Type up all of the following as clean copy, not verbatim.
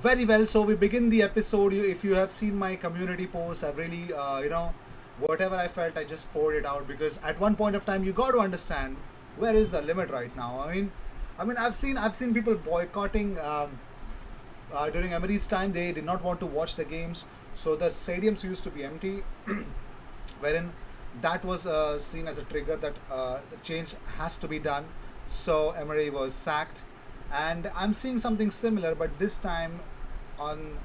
Very well. So we begin the episode. If you have seen my community post, I've really, whatever I felt, I just poured it out because at one point of time, you got to understand where is the limit right now. I've seen people boycotting during Emery's time. They did not want to watch the games, so the stadiums used to be empty, wherein that was seen as a trigger that the change has to be done. So Emery was sacked, and I'm seeing something similar, but this time on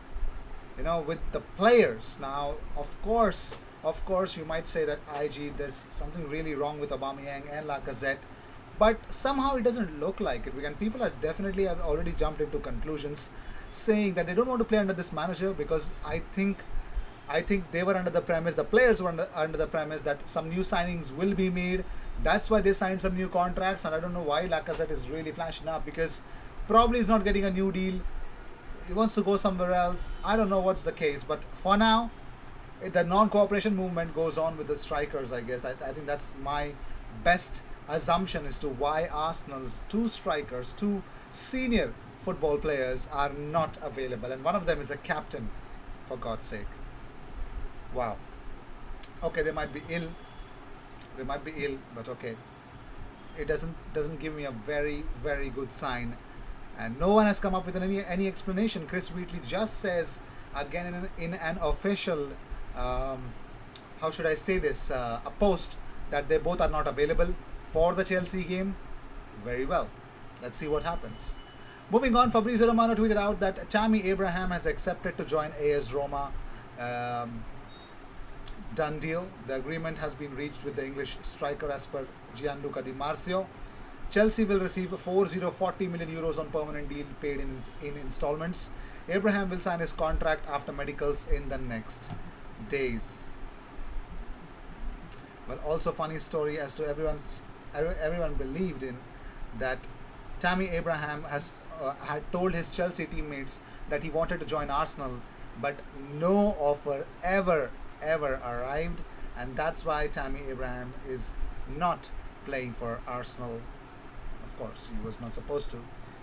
with the players. Now, of course, you might say that IG there's something really wrong with Aubameyang and Lacazette, but somehow it doesn't look like it. And people are definitely have already jumped into conclusions, saying that they don't want to play under this manager because I think they were under the premise, the players were under the premise that some new signings will be made. That's why they signed some new contracts, and I don't know why Lacazette is really flashing up because probably he's not getting a new deal. He wants to go somewhere else. I don't know what's the case, but for now, the non-cooperation movement goes on with the strikers. I guess I think that's my best assumption as to why Arsenal's two strikers, two senior football players, are not available, and one of them is a captain. For God's sake! Wow. Okay, they might be ill. They might be ill, but okay. It doesn't give me a very good sign, and no one has come up with any explanation. Chris Wheatley just says again in an official, um, how should I say this, a post that they both are not available for the Chelsea game. Very well. Let's see what happens. Moving on, Fabrizio Romano tweeted out that Tammy Abraham has accepted to join AS Roma. Um, Done deal. The agreement has been reached with the English striker as per Gianluca Di Marzio. Chelsea will receive 40 million euros on permanent deal paid in installments. Abraham will sign his contract after medicals in the next days. Well, also funny story as to everyone believed in that Tammy Abraham had told his Chelsea teammates that he wanted to join Arsenal, but no offer ever arrived, and that's why Tammy Abraham is not playing for Arsenal. Of course, he was not supposed to.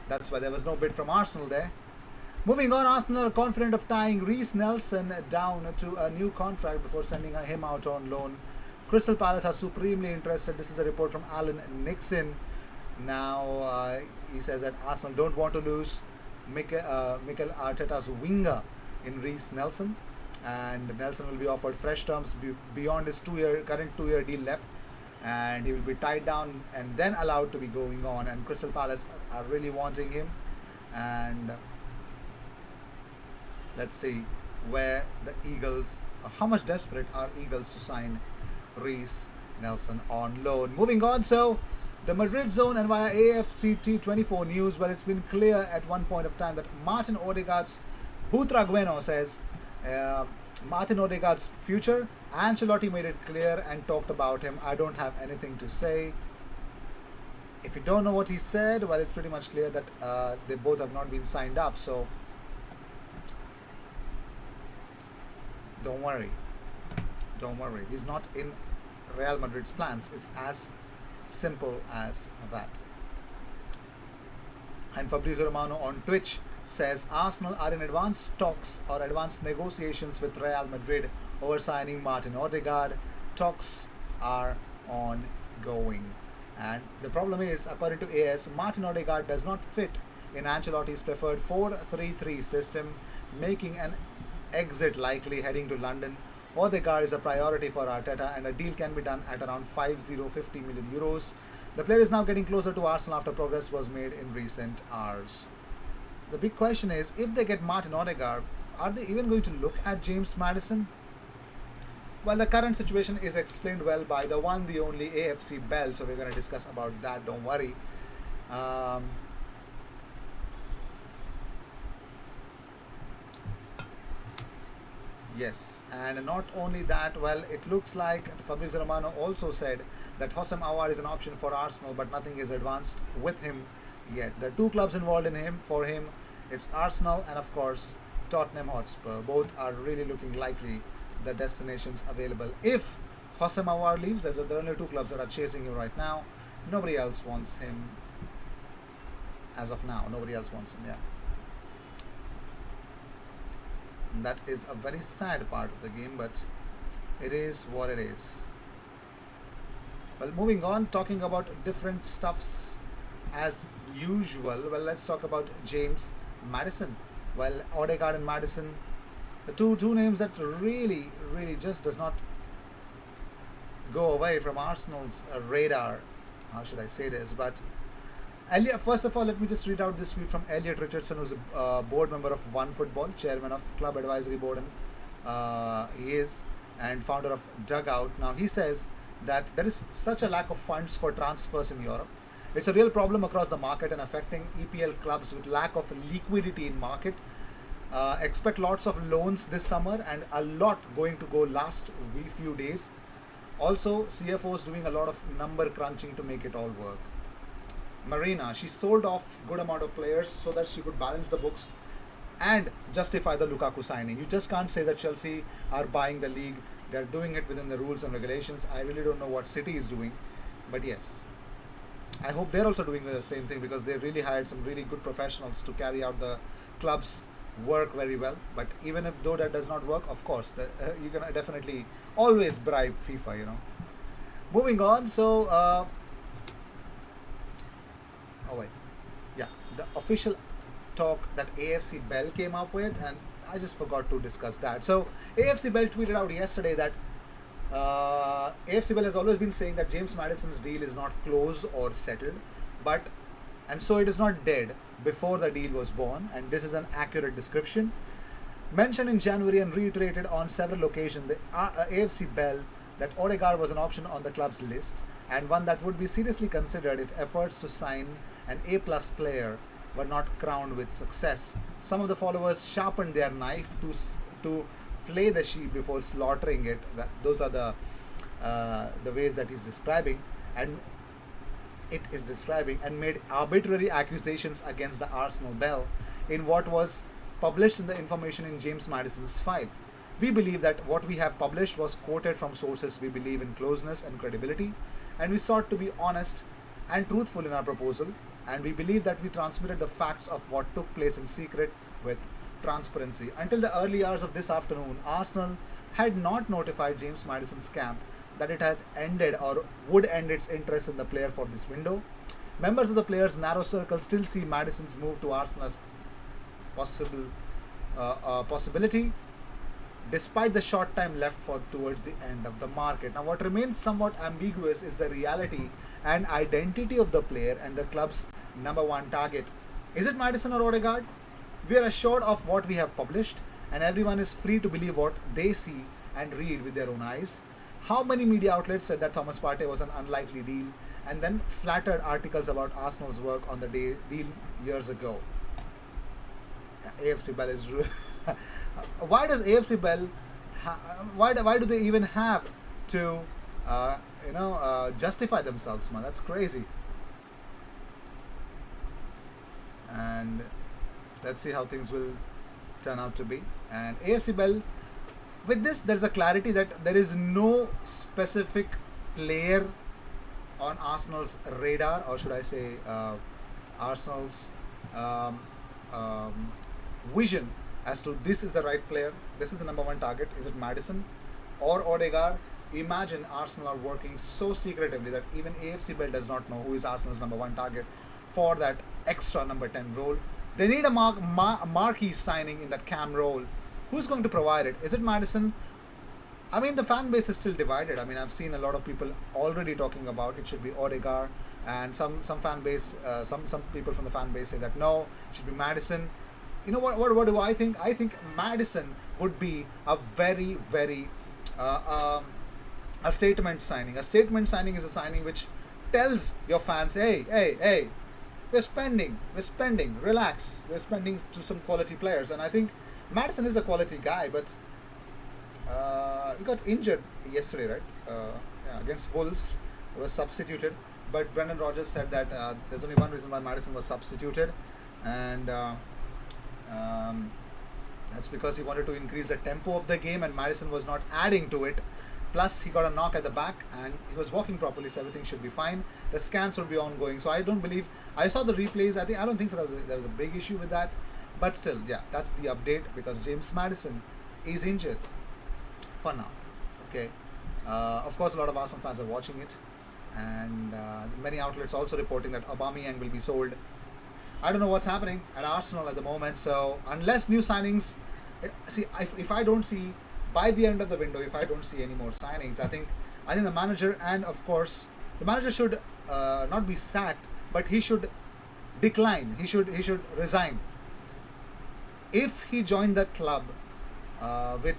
That's why there was no bid from Arsenal there. Moving on, Arsenal are confident of tying Reece Nelson down to a new contract before sending him out on loan. Crystal Palace are supremely interested. This is a report from Alan Nixon. Now, he says that Arsenal don't want to lose Mikel Arteta's winger in Reece Nelson, and Nelson will be offered fresh terms beyond his current 2-year deal left, and he will be tied down and then allowed to be going on. And Crystal Palace are really wanting him, and let's see where the Eagles, how much desperate are Eagles to sign Reece Nelson on loan. Moving on, so the Madrid zone and via AFCT24 news, well, it's been clear at one point of time that Martin Odegaard's Butragueno says Martin Odegaard's future. Ancelotti made it clear and talked about him. I don't have anything to say. If you don't know what he said, well, it's pretty much clear that they both have not been signed up. So don't worry. Don't worry. He's not in Real Madrid's plans. It's as simple as that. And Fabrizio Romano on Twitch says Arsenal are in advanced talks or advanced negotiations with Real Madrid over signing Martin Odegaard. Talks are ongoing. And the problem is, according to AS, Martin Odegaard does not fit in Ancelotti's preferred 4-3-3 system, making an exit likely heading to London. Odegaard is a priority for Arteta, and a deal can be done at around 50 million euros. The player is now getting closer to Arsenal after progress was made in recent hours. The big question is, if they get Martin Odegaard, are they even going to look at James Maddison? Well, the current situation is explained well by the one, the only AFC Bell, so we're going to discuss about that, don't worry. Um, yes, and not only that, well, it looks like Fabrizio Romano also said that Hosam Awar is an option for Arsenal, but nothing is advanced with him yet. There are two clubs involved in him. For him, it's Arsenal and, of course, Tottenham Hotspur. Both are really looking likely the destinations available. If Hosam Awar leaves, there are only two clubs that are chasing him right now. Nobody else wants him as of now. Nobody else wants him, yeah. and that is a very sad part of the game, but it is what it is. Well, moving on, talking about different stuffs as usual. Well, let's talk about James Madison. Well, Odegaard and Madison, the two names that really just does not go away from Arsenal's radar. How should I say this? But Elliot, first of all, let me just read out this tweet from Elliot Richardson, who's a board member of One Football, chairman of Club Advisory Board, and he is, and founder of Dugout. Now, he says that there is such a lack of funds for transfers in Europe. It's a real problem across the market and affecting EPL clubs with lack of liquidity in market. Expect lots of loans this summer and a lot going to go last few days. Also, CFOs doing a lot of number crunching to make it all work. Marina, she sold off good amount of players so that she could balance the books and justify the Lukaku signing. You just can't say that Chelsea are buying the league. They're doing it within the rules and regulations. I really don't know what City is doing, but yes, I hope they're also doing the same thing, because they really hired some really good professionals to carry out the club's work very well. But even if though that does not work, of course, you can definitely always bribe FIFA, you know. Moving on, so oh wait, yeah, the official talk that AFC Bell came up with, and I just forgot to discuss that. So AFC Bell tweeted out yesterday that AFC Bell has always been saying that James Madison's deal is not closed or settled, and so it is not dead before the deal was born, and this is an accurate description. Mentioned in January and reiterated on several occasions, the AFC Bell that Odegaard was an option on the club's list, and one that would be seriously considered if efforts to sign an A-plus player were not crowned with success. Some of the followers sharpened their knife to flay the sheep before slaughtering it. Those are the ways that he's describing, and it is describing, and made arbitrary accusations against the Arsenal Bell in what was published in the information in James Madison's file. We believe that what we have published was quoted from sources we believe in closeness and credibility, and we sought to be honest and truthful in our proposal, and we believe that we transmitted the facts of what took place in secret with transparency. Until the early hours of this afternoon, Arsenal had not notified James Madison's camp that it had ended or would end its interest in the player for this window. Members of the player's narrow circle still see Madison's move to Arsenal as possibility, despite the short time left towards the end of the market. Now, what remains somewhat ambiguous is the reality and identity of the player and the club's number one target. Is it Madison or Odegaard? We are assured of what we have published, and everyone is free to believe what they see and read with their own eyes. How many media outlets said that Thomas Partey was an unlikely deal, and then flattered articles about Arsenal's work on the deal years ago? AFC Bell is why does AFC Bell why do they even have to justify themselves, man? That's crazy. And let's see how things will turn out to be. And AFC Bell, with this, there's a clarity that there is no specific player on Arsenal's radar, or should I say Arsenal's vision as to this is the right player, this is the number one target. Is it Madison or Odegaard? Imagine Arsenal are working so secretively that even AFC Bell does not know who is Arsenal's number one target for that extra number 10 role. They need a marquee signing in that cam role. Who's going to provide it? Is it Madison? I mean, the fan base is still divided. I mean, I've seen a lot of people already talking about it should be Odegaard, and some fan base, some people from the fan base say that no, it should be Madison. You know what do I think? I think Madison would be a very a statement signing. A statement signing is a signing which tells your fans, hey, we're spending, relax, we're spending to some quality players. And I think Madison is a quality guy, but he got injured yesterday, right? Against Wolves. He was substituted, but Brendan Rodgers said that there's only one reason why Madison was substituted, and that's because he wanted to increase the tempo of the game, and Madison was not adding to it. Plus, he got a knock at the back, and he was walking properly, so everything should be fine. The scans will be ongoing, so I don't believe. I saw the replays. I don't think so. There was a big issue with that, but still, yeah, that's the update, because James Madison is injured for now. Okay. Of course, a lot of Arsenal fans are watching it, and many outlets also reporting that Aubameyang will be sold. I don't know what's happening at Arsenal at the moment. So unless new signings, see, if I don't see by the end of the window, if I don't see any more signings, I think the manager, and of course the manager should not be sacked, but he should decline. He should resign. If he joined the club if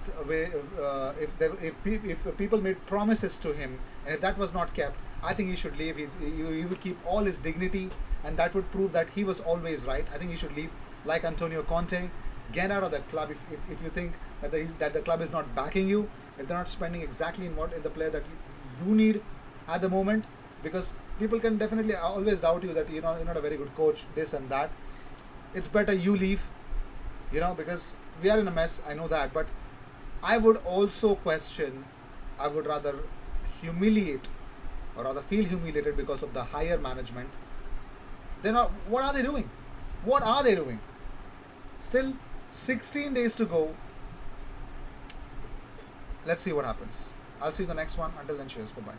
people made promises to him, and if that was not kept, I think he should leave. He would keep all his dignity, and that would prove that he was always right. I think he should leave, like Antonio Conte. Get out of that club if you think that the club is not backing you, if they're not spending exactly in the player that you need at the moment, because people can definitely always doubt you that you're not a very good coach, this and that. It's better you leave, because we are in a mess. I know that, but I would also question. I would rather humiliate, or rather feel humiliated because of the higher management. They're not. What are they doing? What are they doing? Still 16 days to go. Let's see what happens. I'll see you in the next one. Until then, cheers. Bye bye.